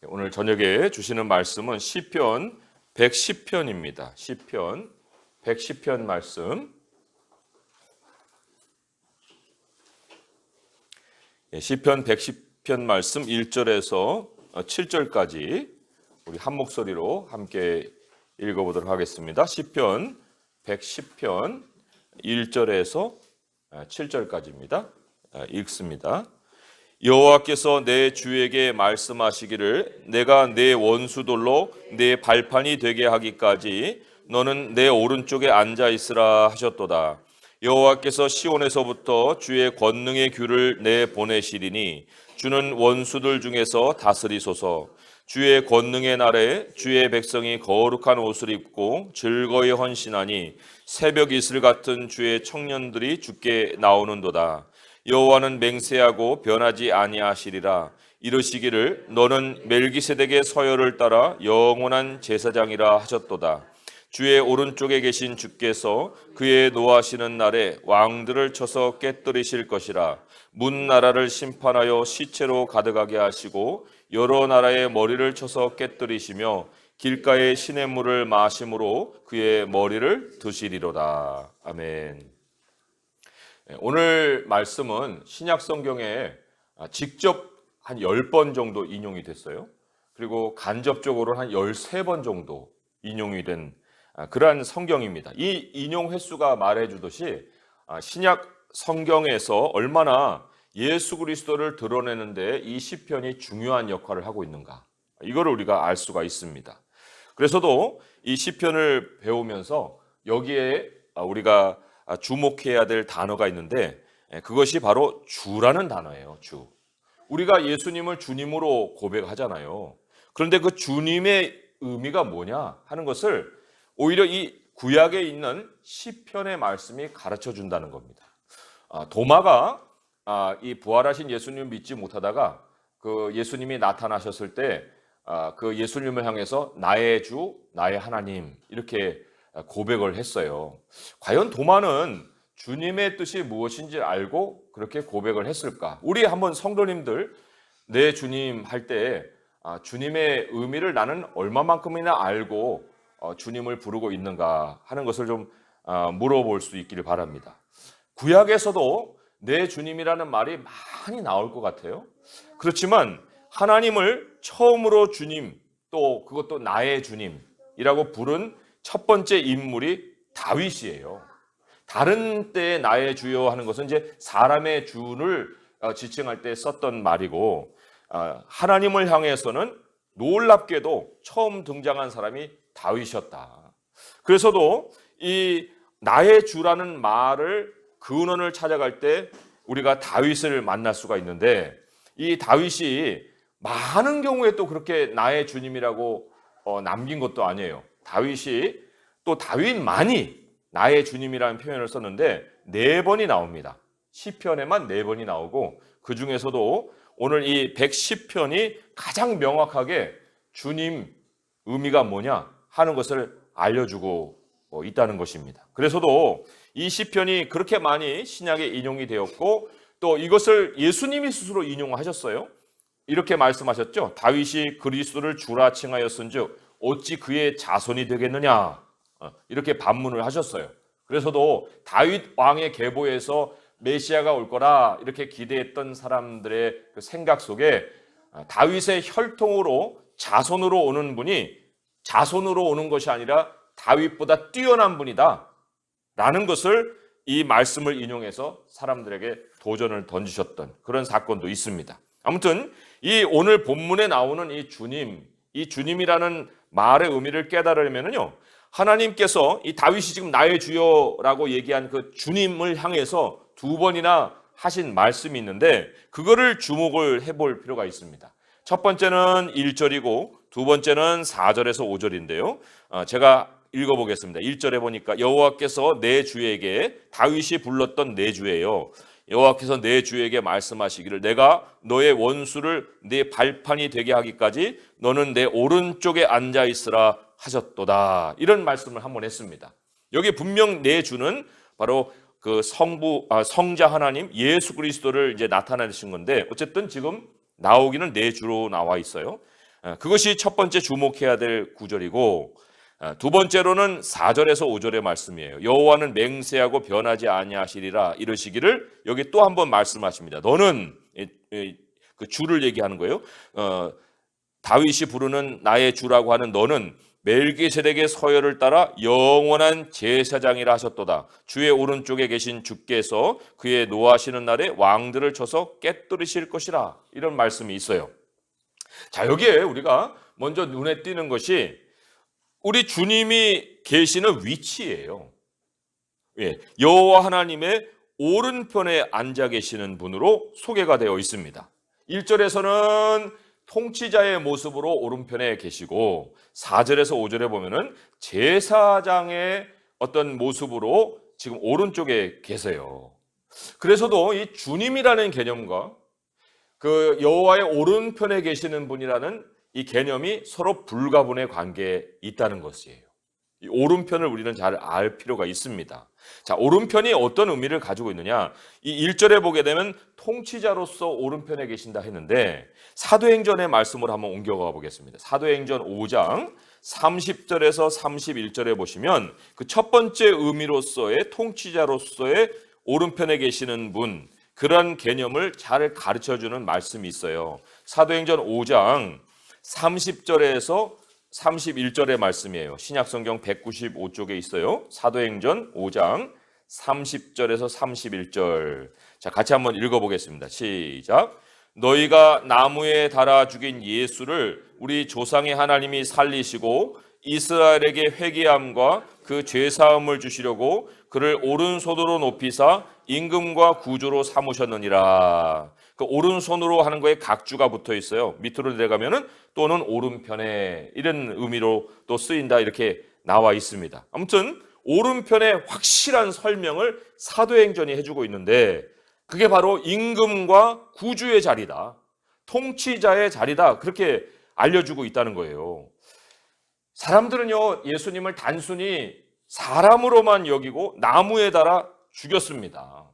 오늘 저녁에 주시는 말씀은 시편 110편입니다. 시편 110편 말씀. 시편 110편 말씀 1절에서 7절까지 우리 한 목소리로 함께 읽어보도록 하겠습니다. 시편 110편 1절에서 7절까지입니다. 읽습니다. 여호와께서 내 주에게 말씀하시기를 내가 내 원수들로 내 발판이 되게 하기까지 너는 내 오른쪽에 앉아 있으라 하셨도다. 여호와께서 시온에서부터 주의 권능의 규를 내보내시리니 주는 원수들 중에서 다스리소서. 주의 권능의 날에 주의 백성이 거룩한 옷을 입고 즐거이 헌신하니 새벽 이슬 같은 주의 청년들이 주께 나오는도다. 여호와는 맹세하고 변하지 아니하시리라. 이르시기를 너는 멜기세덱의 서열을 따라 영원한 제사장이라 하셨도다. 주의 오른쪽에 계신 주께서 그의 노하시는 날에 왕들을 쳐서 깨뜨리실 것이라. 문 나라를 심판하여 시체로 가득하게 하시고 여러 나라의 머리를 쳐서 깨뜨리시며 길가의 시냇물을 마심으로 그의 머리를 드시리로다. 아멘. 오늘 말씀은 신약 성경에 직접 한 10번 정도 인용이 됐어요. 그리고 간접적으로 한 13번 정도 인용이 된 그러한 성경입니다. 이 인용 횟수가 말해주듯이 신약 성경에서 얼마나 예수 그리스도를 드러내는데 이 시편이 중요한 역할을 하고 있는가, 이거를 우리가 알 수가 있습니다. 그래서도 이 시편을 배우면서 여기에 우리가 주목해야 될 단어가 있는데 그것이 바로 주라는 단어예요. 주. 우리가 예수님을 주님으로 고백하잖아요. 그런데 그 주님의 의미가 뭐냐 하는 것을 오히려 이 구약에 있는 시편의 말씀이 가르쳐 준다는 겁니다. 도마가 이 부활하신 예수님을 믿지 못하다가 그 예수님이 나타나셨을 때 그 예수님을 향해서 나의 주, 나의 하나님 이렇게 고백을 했어요. 과연 도마는 주님의 뜻이 무엇인지 알고 그렇게 고백을 했을까? 우리 한번 성도님들 내 주님 할 때 주님의 의미를 나는 얼마만큼이나 알고 주님을 부르고 있는가 하는 것을 좀 물어볼 수 있기를 바랍니다. 구약에서도 내 주님이라는 말이 많이 나올 것 같아요. 그렇지만 하나님을 처음으로 주님, 또 그것도 나의 주님이라고 부른 첫 번째 인물이 다윗이에요. 다른 때에 나의 주여 하는 것은 이제 사람의 주를 지칭할 때 썼던 말이고, 하나님을 향해서는 놀랍게도 처음 등장한 사람이 다윗이었다. 그래서도 이 나의 주라는 말을 근원을 찾아갈 때 우리가 다윗을 만날 수가 있는데, 이 다윗이 많은 경우에 또 그렇게 나의 주님이라고 남긴 것도 아니에요. 다윗이 또 다윗만이 나의 주님이라는 표현을 썼는데 4번이 나옵니다. 시편에만 4번이 나오고, 그 중에서도 오늘 이 110편이 가장 명확하게 주님 의미가 뭐냐 하는 것을 알려주고 있다는 것입니다. 그래서도 이 시편이 그렇게 많이 신약에 인용이 되었고, 또 이것을 예수님이 스스로 인용하셨어요. 이렇게 말씀하셨죠. 다윗이 그리스도를 주라 칭하였은즉 어찌 그의 자손이 되겠느냐, 이렇게 반문을 하셨어요. 그래서도 다윗 왕의 계보에서 메시아가 올 거라 이렇게 기대했던 사람들의 그 생각 속에 다윗의 혈통으로 자손으로 오는 분이 자손으로 오는 것이 아니라 다윗보다 뛰어난 분이다 라는 것을 이 말씀을 인용해서 사람들에게 도전을 던지셨던 그런 사건도 있습니다. 아무튼 이 오늘 본문에 나오는 이 주님이라는 말의 의미를 깨달으려면요, 하나님께서 이 다윗이 지금 나의 주여라고 얘기한 그 주님을 향해서 2번이나 하신 말씀이 있는데, 그거를 주목을 해볼 필요가 있습니다. 첫 번째는 1절이고 두 번째는 4절에서 5절인데요. 제가 읽어보겠습니다. 1절에 보니까 여호와께서 내 주에게, 다윗이 불렀던 내 주예요. 여호와께서 내 주에게 말씀하시기를 내가 너의 원수를 네 발판이 되게 하기까지 너는 내 오른쪽에 앉아 있으라 하셨도다. 이런 말씀을 한번 했습니다. 여기 분명 내 주는 바로 그 성자 하나님 예수 그리스도를 이제 나타내신 건데, 어쨌든 지금 나오기는 내 주로 나와 있어요. 그것이 첫 번째 주목해야 될 구절이고, 두 번째로는 4절에서 5절의 말씀이에요. 여호와는 맹세하고 변하지 아니하시리라 이러시기를 여기 또 한 번 말씀하십니다. 너는, 그 주를 얘기하는 거예요. 다윗이 부르는 나의 주라고 하는 너는 멜기세덱의 서열을 따라 영원한 제사장이라 하셨도다. 주의 오른쪽에 계신 주께서 그의 노하시는 날에 왕들을 쳐서 깨뜨리실 것이라. 이런 말씀이 있어요. 자, 여기에 우리가 먼저 눈에 띄는 것이 우리 주님이 계시는 위치예요. 여호와 하나님의 오른편에 앉아 계시는 분으로 소개가 되어 있습니다. 1절에서는 통치자의 모습으로 오른편에 계시고 4절에서 5절에 보면은 제사장의 어떤 모습으로 지금 오른쪽에 계세요. 그래서도 이 주님이라는 개념과 그 여호와의 오른편에 계시는 분이라는 이 개념이 서로 불가분의 관계에 있다는 것이에요. 이 오른편을 우리는 잘 알 필요가 있습니다. 자, 오른편이 어떤 의미를 가지고 있느냐? 이 1절에 보게 되면 통치자로서 오른편에 계신다 했는데 사도행전의 말씀을 한번 옮겨가 보겠습니다. 사도행전 5장 30절에서 31절에 보시면 그 첫 번째 의미로서의 통치자로서의 오른편에 계시는 분, 그런 개념을 잘 가르쳐주는 말씀이 있어요. 사도행전 5장 30절에서 31절의 말씀이에요. 신약성경 195쪽에 있어요. 사도행전 5장 30절에서 31절. 자, 같이 한번 읽어보겠습니다. 시작. 너희가 나무에 달아 죽인 예수를 우리 조상의 하나님이 살리시고 이스라엘에게 회개함과 그 죄사함을 주시려고 그를 오른손으로 높이사 임금과 구주로 삼으셨느니라. 그 오른손으로 하는 거에 각주가 붙어 있어요. 밑으로 내려가면은 또는 오른편에, 이런 의미로 또 쓰인다 이렇게 나와 있습니다. 아무튼 오른편의 확실한 설명을 사도행전이 해주고 있는데 그게 바로 임금과 구주의 자리다, 통치자의 자리다, 그렇게 알려주고 있다는 거예요. 사람들은요, 예수님을 단순히 사람으로만 여기고 나무에 달아 죽였습니다.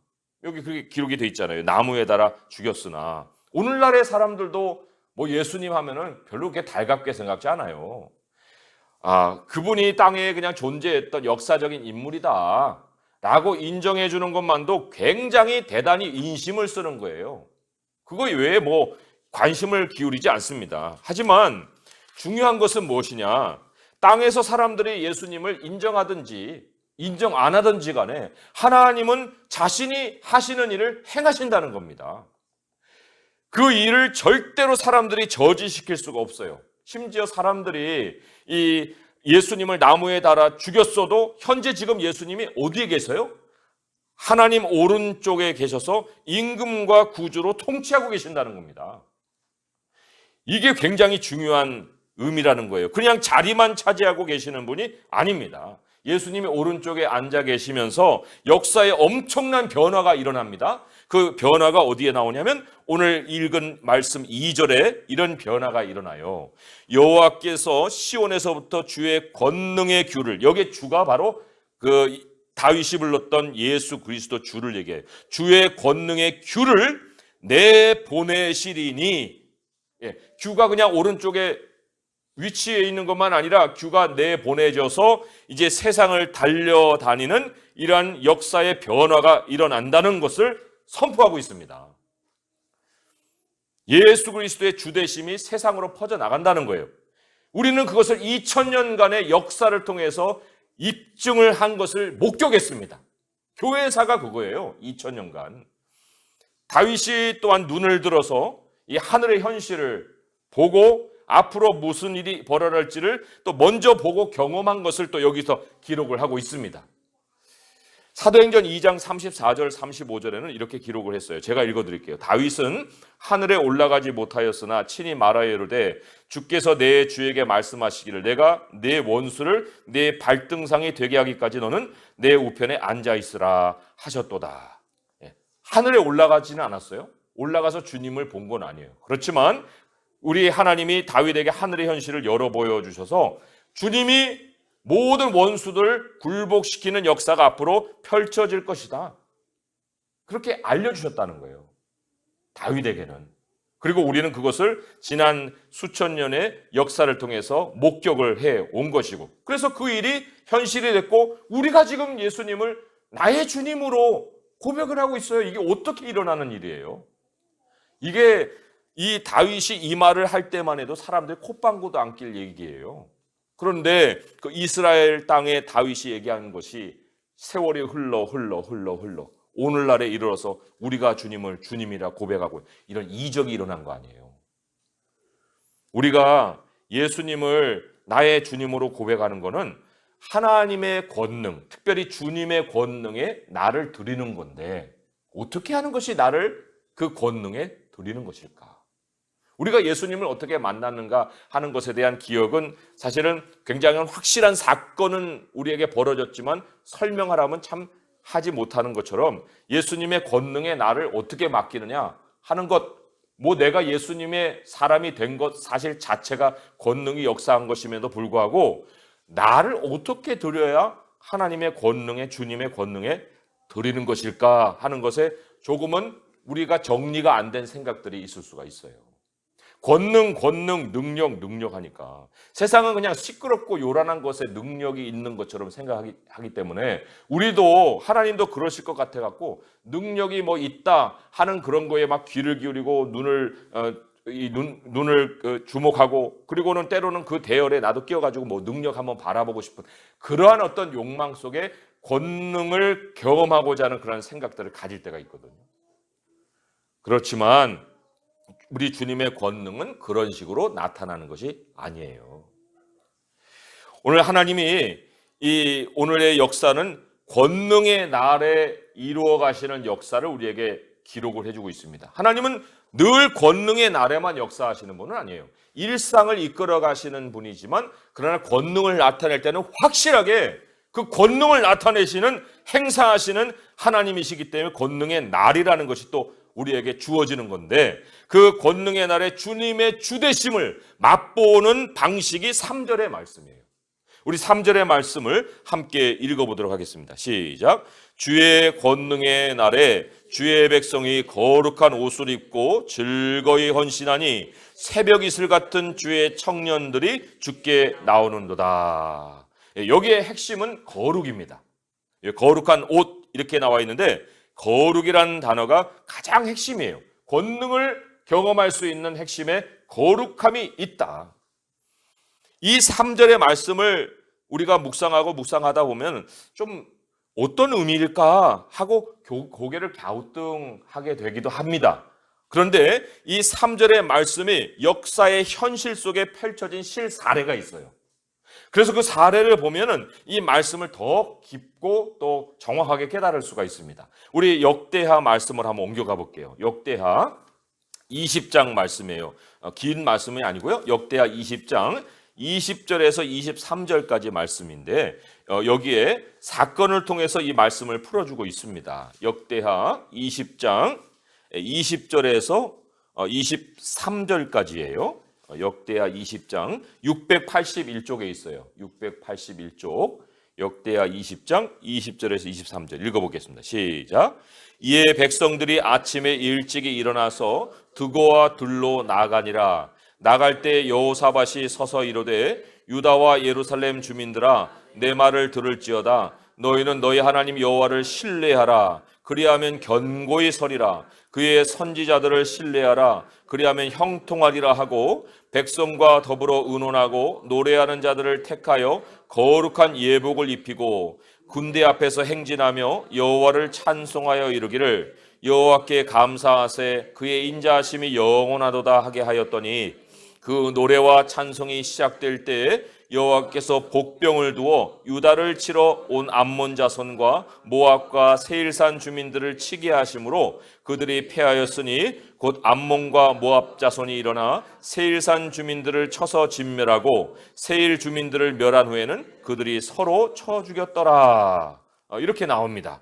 여기 그렇게 기록이 돼 있잖아요. 나무에 달아 죽였으나 오늘날의 사람들도 뭐 예수님 하면은 별로 그렇게 달갑게 생각지 않아요. 그분이 땅에 그냥 존재했던 역사적인 인물이다 라고 인정해 주는 것만도 굉장히 대단히 인심을 쓰는 거예요. 그거 외에 뭐 관심을 기울이지 않습니다. 하지만 중요한 것은 무엇이냐? 땅에서 사람들이 예수님을 인정하든지 인정 안 하든지 간에 하나님은 자신이 하시는 일을 행하신다는 겁니다. 그 일을 절대로 사람들이 저지시킬 수가 없어요. 심지어 사람들이 이 예수님을 나무에 달아 죽였어도 현재 지금 예수님이 어디에 계세요? 하나님 오른쪽에 계셔서 임금과 구주로 통치하고 계신다는 겁니다. 이게 굉장히 중요한 의미라는 거예요. 그냥 자리만 차지하고 계시는 분이 아닙니다. 예수님이 오른쪽에 앉아 계시면서 역사에 엄청난 변화가 일어납니다. 그 변화가 어디에 나오냐면 오늘 읽은 말씀 2절에 이런 변화가 일어나요. 여호와께서 시온에서부터 주의 권능의 규를, 여기에 주가 바로 그 다윗이 불렀던 예수 그리스도 주를 얘기해요. 주의 권능의 규를 내보내시리니, 규가 그냥 오른쪽에 위치에 있는 것만 아니라 규가 내보내져서 이제 세상을 달려다니는 이러한 역사의 변화가 일어난다는 것을 선포하고 있습니다. 예수 그리스도의 주되심이 세상으로 퍼져나간다는 거예요. 우리는 그것을 2000년간의 역사를 통해서 입증을 한 것을 목격했습니다. 교회사가 그거예요. 2000년간. 다윗이 또한 눈을 들어서 이 하늘의 현실을 보고 앞으로 무슨 일이 벌어질지를 또 먼저 보고 경험한 것을 또 여기서 기록을 하고 있습니다. 사도행전 2장 34절 35절에는 이렇게 기록을 했어요. 제가 읽어드릴게요. 다윗은 하늘에 올라가지 못하였으나 친히 말하여 이르되 주께서 내 주에게 말씀하시기를 내가 내 원수를 내 발등상이 되게 하기까지 너는 내 우편에 앉아있으라 하셨도다. 하늘에 올라가지는 않았어요. 올라가서 주님을 본 건 아니에요. 그렇지만 우리 하나님이 다윗에게 하늘의 현실을 열어 보여주셔서 주님이 모든 원수들 굴복시키는 역사가 앞으로 펼쳐질 것이다, 그렇게 알려주셨다는 거예요. 다윗에게는. 그리고 우리는 그것을 지난 수천 년의 역사를 통해서 목격을 해 온 것이고, 그래서 그 일이 현실이 됐고 우리가 지금 예수님을 나의 주님으로 고백을 하고 있어요. 이게 어떻게 일어나는 일이에요? 이게 이 다윗이 이 말을 할 때만 해도 사람들이 콧방구도 안 낄 얘기예요. 그런데 그 이스라엘 땅에 다윗이 얘기하는 것이 세월이 흘러 오늘날에 이르러서 우리가 주님을 주님이라 고백하고 이런 이적이 일어난 거 아니에요. 우리가 예수님을 나의 주님으로 고백하는 것은 하나님의 권능, 특별히 주님의 권능에 나를 드리는 건데, 어떻게 하는 것이 나를 그 권능에 드리는 것일까? 우리가 예수님을 어떻게 만났는가 하는 것에 대한 기억은 사실은 굉장히 확실한 사건은 우리에게 벌어졌지만 설명하라면 참 하지 못하는 것처럼, 예수님의 권능에 나를 어떻게 맡기느냐 하는 것, 뭐 내가 예수님의 사람이 된 것 사실 자체가 권능이 역사한 것임에도 불구하고 나를 어떻게 드려야 하나님의 권능에, 주님의 권능에 드리는 것일까 하는 것에 조금은 우리가 정리가 안 된 생각들이 있을 수가 있어요. 권능, 능력 하니까 세상은 그냥 시끄럽고 요란한 것에 능력이 있는 것처럼 생각하기 때문에 우리도, 하나님도 그러실 것 같아 갖고 능력이 뭐 있다 하는 그런 거에 막 귀를 기울이고 눈을 주목하고, 그리고는 때로는 그 대열에 나도 끼어가지고 뭐 능력 한번 바라보고 싶은 그러한 어떤 욕망 속에 권능을 경험하고자 하는 그런 생각들을 가질 때가 있거든요. 그렇지만 우리 주님의 권능은 그런 식으로 나타나는 것이 아니에요. 오늘 하나님이 이 오늘의 역사는 권능의 날에 이루어 가시는 역사를 우리에게 기록을 해주고 있습니다. 하나님은 늘 권능의 날에만 역사하시는 분은 아니에요. 일상을 이끌어 가시는 분이지만, 그러나 권능을 나타낼 때는 확실하게 그 권능을 나타내시는, 행사하시는 하나님이시기 때문에 권능의 날이라는 것이 또 우리에게 주어지는 건데, 그 권능의 날에 주님의 주되심을 맛보는 방식이 3절의 말씀이에요. 우리 3절의 말씀을 함께 읽어보도록 하겠습니다. 시작. 주의 권능의 날에 주의 백성이 거룩한 옷을 입고 즐거이 헌신하니 새벽 이슬 같은 주의 청년들이 주께 나오는도다. 여기에 핵심은 거룩입니다. 거룩한 옷 이렇게 나와 있는데, 거룩이라는 단어가 가장 핵심이에요. 권능을 경험할 수 있는 핵심에 거룩함이 있다. 이 3절의 말씀을 우리가 묵상하다 보면 좀 어떤 의미일까 하고 고개를 갸우뚱하게 되기도 합니다. 그런데 이 3절의 말씀이 역사의 현실 속에 펼쳐진 실사례가 있어요. 그래서 그 사례를 보면은 이 말씀을 더 깊고 또 정확하게 깨달을 수가 있습니다. 우리 역대하 말씀을 한번 옮겨가 볼게요. 역대하 20장 말씀이에요. 긴 말씀이 아니고요. 역대하 20장 20절에서 23절까지 말씀인데, 여기에 사건을 통해서 이 말씀을 풀어주고 있습니다. 역대하 20장 20절에서 23절까지예요. 역대하 20장 681쪽에 있어요. 681쪽 역대하 20장 20절에서 23절 읽어보겠습니다. 시작. 이에 백성들이 아침에 일찍이 일어나서 드고와 들로 나가니라. 나갈 때 여호사밧이 서서 이르되 유다와 예루살렘 주민들아, 내 말을 들을지어다. 너희는 너희 하나님 여호와를 신뢰하라. 그리하면 견고히 서리라. 그의 선지자들을 신뢰하라. 그리하면 형통하리라 하고, 백성과 더불어 의논하고 노래하는 자들을 택하여 거룩한 예복을 입히고 군대 앞에서 행진하며 여호와를 찬송하여 이르기를 여호와께 감사하세 그의 인자하심이 영원하도다 하게 하였더니, 그 노래와 찬송이 시작될 때에 여호와께서 복병을 두어 유다를 치러 온 암몬 자손과 모압과 세일산 주민들을 치게 하심으로 그들이 패하였으니, 곧 암몬과 모압 자손이 일어나 세일산 주민들을 쳐서 진멸하고 세일 주민들을 멸한 후에는 그들이 서로 쳐 죽였더라. 이렇게 나옵니다.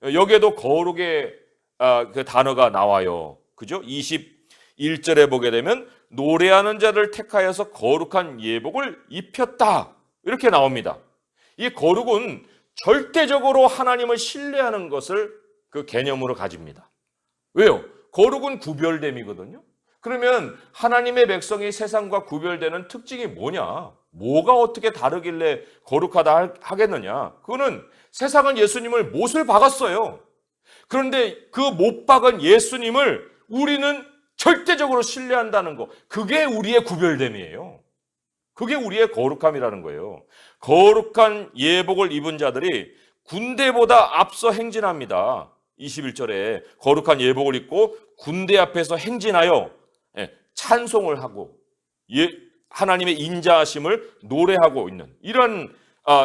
여기에도 거룩의 그 단어가 나와요. 그죠? 21절에 보게 되면 노래하는 자를 택하여서 거룩한 예복을 입혔다. 이렇게 나옵니다. 이 거룩은 절대적으로 하나님을 신뢰하는 것을 그 개념으로 가집니다. 왜요? 거룩은 구별됨이거든요. 그러면 하나님의 백성이 세상과 구별되는 특징이 뭐냐? 뭐가 어떻게 다르길래 거룩하다 하겠느냐? 그거는 세상은 예수님을 못을 박았어요. 그런데 그 못 박은 예수님을 우리는 절대적으로 신뢰한다는 거. 그게 우리의 구별됨이에요. 그게 우리의 거룩함이라는 거예요. 거룩한 예복을 입은 자들이 군대보다 앞서 행진합니다. 21절에 거룩한 예복을 입고 군대 앞에서 행진하여 찬송을 하고 하나님의 인자하심을 노래하고 있는 이런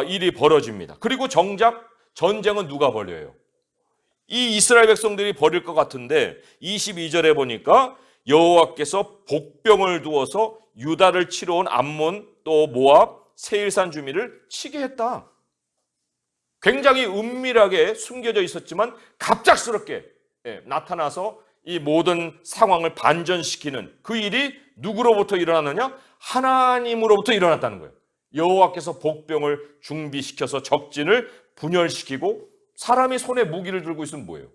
일이 벌어집니다. 그리고 정작 전쟁은 누가 벌여요? 이 이스라엘 백성들이 벌일 것 같은데 22절에 보니까 여호와께서 복병을 두어서 유다를 치러 온 암몬 또 모압 세일산 주민을 치게 했다. 굉장히 은밀하게 숨겨져 있었지만 갑작스럽게 나타나서 이 모든 상황을 반전시키는 그 일이 누구로부터 일어났느냐? 하나님으로부터 일어났다는 거예요. 여호와께서 복병을 준비시켜서 적진을 분열시키고 사람이 손에 무기를 들고 있으면 뭐예요?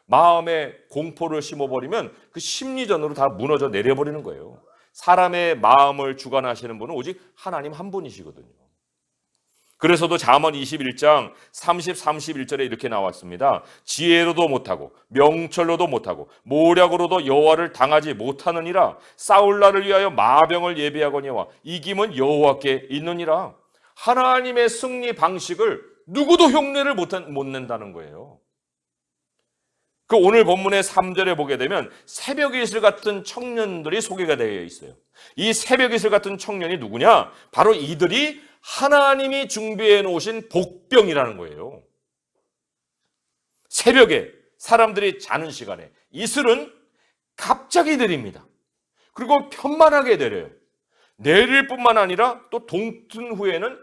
마음에 공포를 심어버리면 그 심리전으로 다 무너져 내려버리는 거예요. 사람의 마음을 주관하시는 분은 오직 하나님 한 분이시거든요. 그래서도 잠언 21장 30, 31절에 이렇게 나왔습니다. 지혜로도 못하고 명철로도 못하고 모략으로도 여호와를 당하지 못하느니라. 싸울 날을 위하여 마병을 예비하거니와 이김은 여호와께 있느니라. 하나님의 승리 방식을 누구도 흉내를 못 낸다는 거예요. 그 오늘 본문의 3절에 보게 되면 새벽 이슬 같은 청년들이 소개가 되어 있어요. 이 새벽 이슬 같은 청년이 누구냐? 바로 이들이 하나님이 준비해 놓으신 복병이라는 거예요. 새벽에 사람들이 자는 시간에 이슬은 갑자기 내립니다. 그리고 편만하게 내려요. 내릴 뿐만 아니라 또 동튼 후에는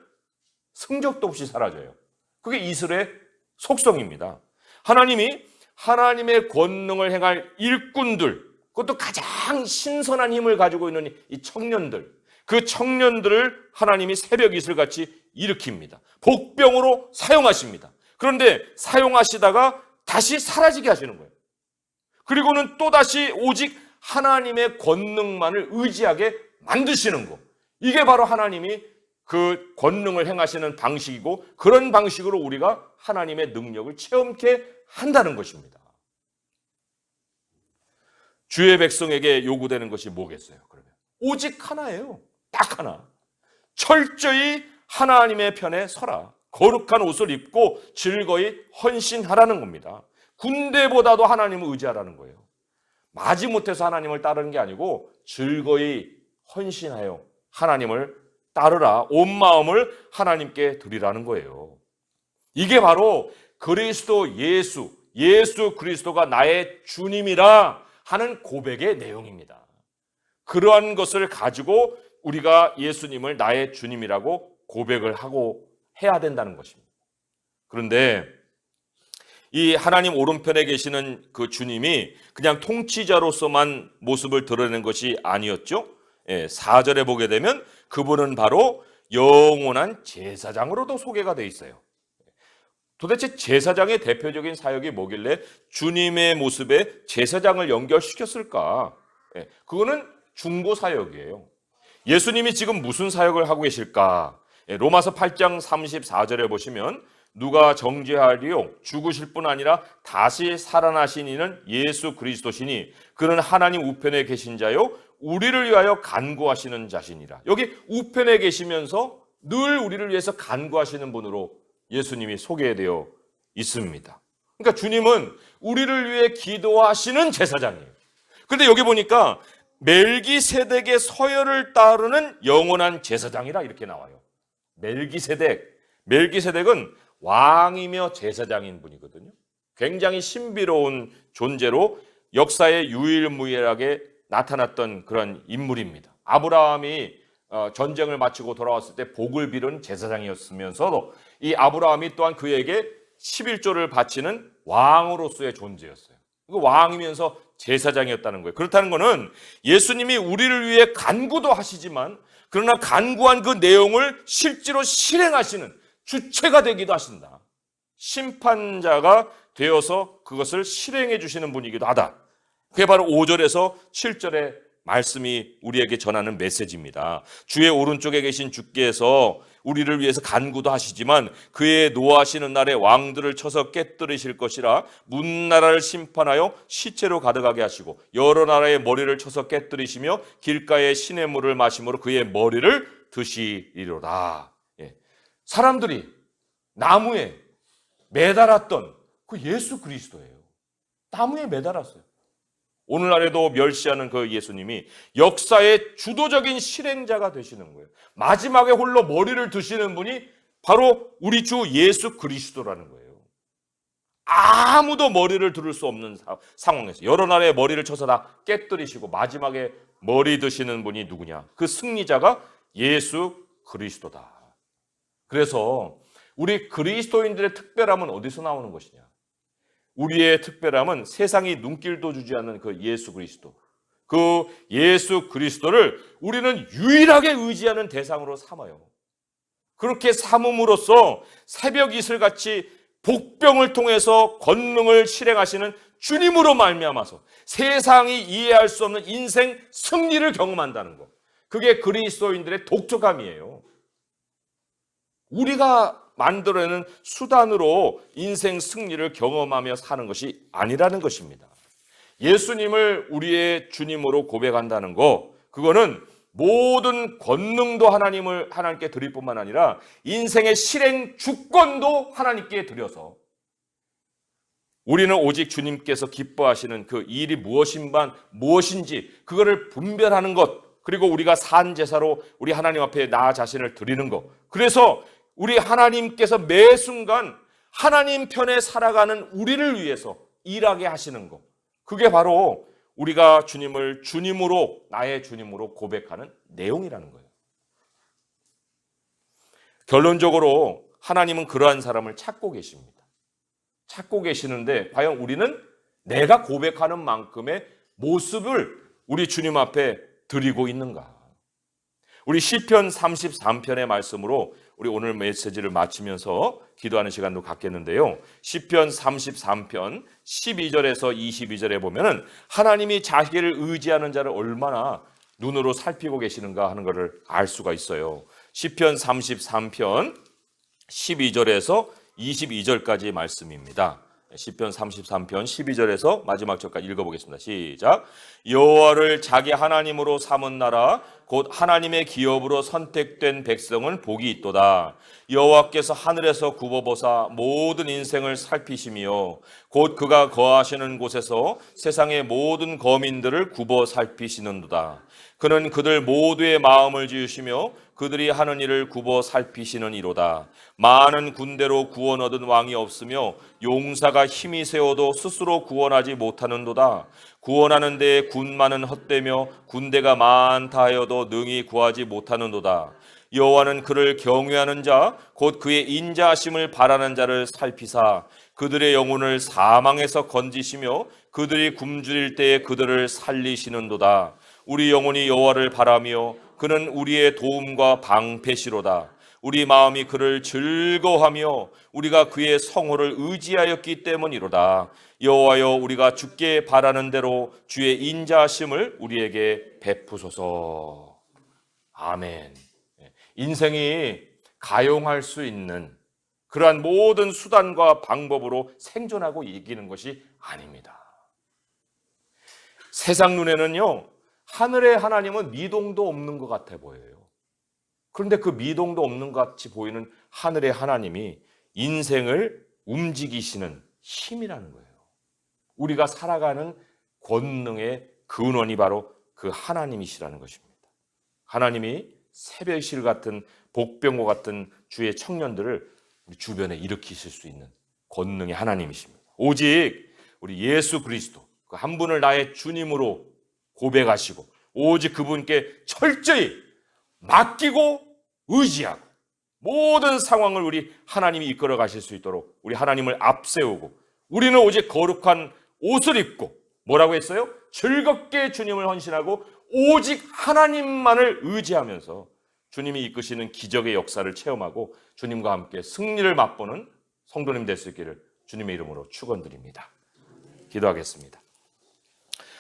승적도 없이 사라져요. 그게 이슬의 속성입니다. 하나님이 하나님의 권능을 행할 일꾼들, 그것도 가장 신선한 힘을 가지고 있는 이 청년들, 그 청년들을 하나님이 새벽 이슬같이 일으킵니다. 복병으로 사용하십니다. 그런데 사용하시다가 다시 사라지게 하시는 거예요. 그리고는 또다시 오직 하나님의 권능만을 의지하게 만드시는 거. 이게 바로 하나님이 그 권능을 행하시는 방식이고 그런 방식으로 우리가 하나님의 능력을 체험케 한다는 것입니다. 주의 백성에게 요구되는 것이 뭐겠어요? 그러면 오직 하나예요. 딱 하나. 철저히 하나님의 편에 서라. 거룩한 옷을 입고 즐거이 헌신하라는 겁니다. 군대보다도 하나님을 의지하라는 거예요. 마지못해서 하나님을 따르는 게 아니고 즐거이 헌신하여 하나님을 따르라. 온 마음을 하나님께 드리라는 거예요. 이게 바로 그리스도 예수 그리스도가 나의 주님이라 하는 고백의 내용입니다. 그러한 것을 가지고 우리가 예수님을 나의 주님이라고 고백을 하고 해야 된다는 것입니다. 그런데 이 하나님 오른편에 계시는 그 주님이 그냥 통치자로서만 모습을 드러내는 것이 아니었죠. 4절에 보게 되면 그분은 바로 영원한 제사장으로도 소개가 돼 있어요. 도대체 제사장의 대표적인 사역이 뭐길래 주님의 모습에 제사장을 연결시켰을까? 그거는 중보 사역이에요. 예수님이 지금 무슨 사역을 하고 계실까? 로마서 8장 34절에 보시면 누가 정죄하리요? 죽으실 뿐 아니라 다시 살아나신 이는 예수 그리스도시니 그는 하나님 우편에 계신 자요 우리를 위하여 간구하시는 자시니라. 여기 우편에 계시면서 늘 우리를 위해서 간구하시는 분으로 예수님이 소개되어 있습니다. 그러니까 주님은 우리를 위해 기도하시는 제사장이에요. 그런데 여기 보니까 멜기세덱의 서열을 따르는 영원한 제사장이라 이렇게 나와요. 멜기세덱은 왕이며 제사장인 분이거든요. 굉장히 신비로운 존재로 역사에 유일무이하게 나타났던 그런 인물입니다. 아브라함이 전쟁을 마치고 돌아왔을 때 복을 빌은 제사장이었으면서도 이 아브라함이 또한 그에게 11조를 바치는 왕으로서의 존재였어요. 왕이면서 제사장이었다는 거예요. 그렇다는 것은 예수님이 우리를 위해 간구도 하시지만 그러나 간구한 그 내용을 실제로 실행하시는 주체가 되기도 하신다. 심판자가 되어서 그것을 실행해 주시는 분이기도 하다. 그게 바로 5절에서 7절에 말씀이 우리에게 전하는 메시지입니다. 주의 오른쪽에 계신 주께서 우리를 위해서 간구도 하시지만 그의 노하시는 날에 왕들을 쳐서 깨뜨리실 것이라 문나라를 심판하여 시체로 가득하게 하시고 여러 나라의 머리를 쳐서 깨뜨리시며 길가에 시냇 물을 마심으로 그의 머리를 드시리로다. 예. 사람들이 나무에 매달았던 그 예수 그리스도예요. 나무에 매달았어요. 오늘날에도 멸시하는 그 예수님이 역사의 주도적인 실행자가 되시는 거예요. 마지막에 홀로 머리를 드시는 분이 바로 우리 주 예수 그리스도라는 거예요. 아무도 머리를 들을 수 없는 상황에서 여러 나라의 머리를 쳐서 다 깨뜨리시고 마지막에 머리 드시는 분이 누구냐? 그 승리자가 예수 그리스도다. 그래서 우리 그리스도인들의 특별함은 어디서 나오는 것이냐? 우리의 특별함은 세상이 눈길도 주지 않는 그 예수 그리스도, 그 예수 그리스도를 우리는 유일하게 의지하는 대상으로 삼아요. 그렇게 삼음으로써 새벽 이슬같이 복병을 통해서 권능을 실행하시는 주님으로 말미암아서 세상이 이해할 수 없는 인생 승리를 경험한다는 것, 그게 그리스도인들의 독특함이에요. 우리가 만들어내는 수단으로 인생 승리를 경험하며 사는 것이 아니라는 것입니다. 예수님을 우리의 주님으로 고백한다는 거, 그거는 모든 권능도 하나님께 드릴 뿐만 아니라 인생의 실행 주권도 하나님께 드려서 우리는 오직 주님께서 기뻐하시는 그 일이 무엇인지 그거를 분별하는 것, 그리고 우리가 산 제사로 우리 하나님 앞에 나 자신을 드리는 것, 그래서 우리 하나님께서 매 순간 하나님 편에 살아가는 우리를 위해서 일하게 하시는 것, 그게 바로 우리가 주님을 주님으로, 나의 주님으로 고백하는 내용이라는 거예요. 결론적으로 하나님은 그러한 사람을 찾고 계십니다. 찾고 계시는데 과연 우리는 내가 고백하는 만큼의 모습을 우리 주님 앞에 드리고 있는가? 우리 시편 33편의 말씀으로 우리 오늘 메시지를 마치면서 기도하는 시간도 갖겠는데요. 시편 33편 12절에서 22절에 보면은 하나님이 자기를 의지하는 자를 얼마나 눈으로 살피고 계시는가 하는 것을 알 수가 있어요. 시편 33편 12절에서 22절까지의 말씀입니다. 시편 33편 12절에서 마지막 절까지 읽어보겠습니다. 시작. 여호와를 자기 하나님으로 삼은 나라 곧 하나님의 기업으로 선택된 백성은 복이 있도다. 여호와께서 하늘에서 굽어보사 모든 인생을 살피시며 곧 그가 거하시는 곳에서 세상의 모든 거민들을 굽어 살피시는도다. 그는 그들 모두의 마음을 지으시며 그들이 하는 일을 굽어 살피시는 이로다. 많은 군대로 구원 얻은 왕이 없으며 용사가 힘이 세워도 스스로 구원하지 못하는도다. 구원하는 데에 군마는 헛되며 군대가 많다 하여도 능히 구하지 못하는도다. 여호와는 그를 경외하는 자 곧 그의 인자하심을 바라는 자를 살피사 그들의 영혼을 사망에서 건지시며 그들이 굶주릴 때에 그들을 살리시는도다. 우리 영혼이 여호와를 바라며 그는 우리의 도움과 방패시로다. 우리 마음이 그를 즐거워하며 우리가 그의 성호를 의지하였기 때문이로다. 여호와여, 우리가 주께 바라는 대로 주의 인자하심을 우리에게 베푸소서. 아멘. 인생이 가용할 수 있는 그러한 모든 수단과 방법으로 생존하고 이기는 것이 아닙니다. 세상 눈에는요, 하늘의 하나님은 미동도 없는 것 같아 보여요. 그런데 그 미동도 없는 것 같이 보이는 하늘의 하나님이 인생을 움직이시는 힘이라는 거예요. 우리가 살아가는 권능의 근원이 바로 그 하나님이시라는 것입니다. 하나님이 새벽실 같은 복병과 같은 주의 청년들을 우리 주변에 일으키실 수 있는 권능의 하나님이십니다. 오직 우리 예수 그리스도 그 한 분을 나의 주님으로 고백하시고 오직 그분께 철저히 맡기고 의지하고 모든 상황을 우리 하나님이 이끌어 가실 수 있도록 우리 하나님을 앞세우고 우리는 오직 거룩한 옷을 입고 뭐라고 했어요? 즐겁게 주님을 헌신하고 오직 하나님만을 의지하면서 주님이 이끄시는 기적의 역사를 체험하고 주님과 함께 승리를 맛보는 성도님 될 수 있기를 주님의 이름으로 축원드립니다. 기도하겠습니다.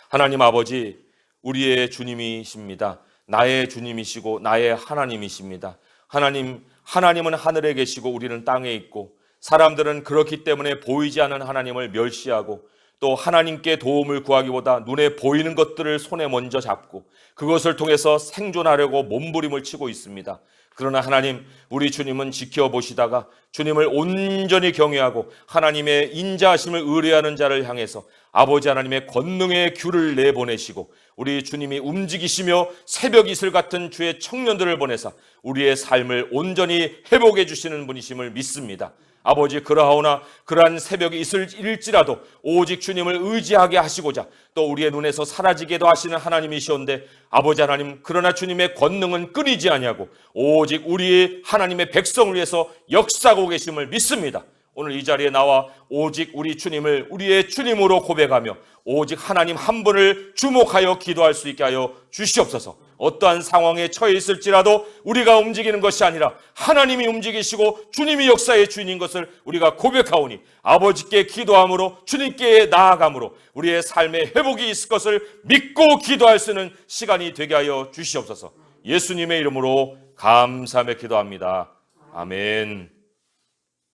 하나님 아버지, 우리의 주님이십니다. 나의 주님이시고 나의 하나님이십니다. 하나님은 하늘에 계시고 우리는 땅에 있고, 사람들은 그렇기 때문에 보이지 않는 하나님을 멸시하고 또 하나님께 도움을 구하기보다 눈에 보이는 것들을 손에 먼저 잡고 그것을 통해서 생존하려고 몸부림을 치고 있습니다. 그러나 하나님, 우리 주님은 지켜보시다가 주님을 온전히 경외하고 하나님의 인자하심을 의뢰하는 자를 향해서 아버지 하나님의 권능의 귤을 내보내시고 우리 주님이 움직이시며 새벽 이슬 같은 주의 청년들을 보내사 우리의 삶을 온전히 회복해 주시는 분이심을 믿습니다. 아버지, 그러하오나 그러한 새벽이 있을지라도 오직 주님을 의지하게 하시고자 또 우리의 눈에서 사라지게도 하시는 하나님이시온데, 아버지 하나님, 그러나 주님의 권능은 끊이지 아니하고 오직 우리의 하나님의 백성을 위해서 역사하고 계심을 믿습니다. 오늘 이 자리에 나와 오직 우리 주님을 우리의 주님으로 고백하며 오직 하나님 한 분을 주목하여 기도할 수 있게 하여 주시옵소서. 어떠한 상황에 처해 있을지라도 우리가 움직이는 것이 아니라 하나님이 움직이시고 주님이 역사의 주인인 것을 우리가 고백하오니 아버지께 기도함으로 주님께 나아감으로 우리의 삶에 회복이 있을 것을 믿고 기도할 수 있는 시간이 되게 하여 주시옵소서. 예수님의 이름으로 감사하며 기도합니다. 아멘.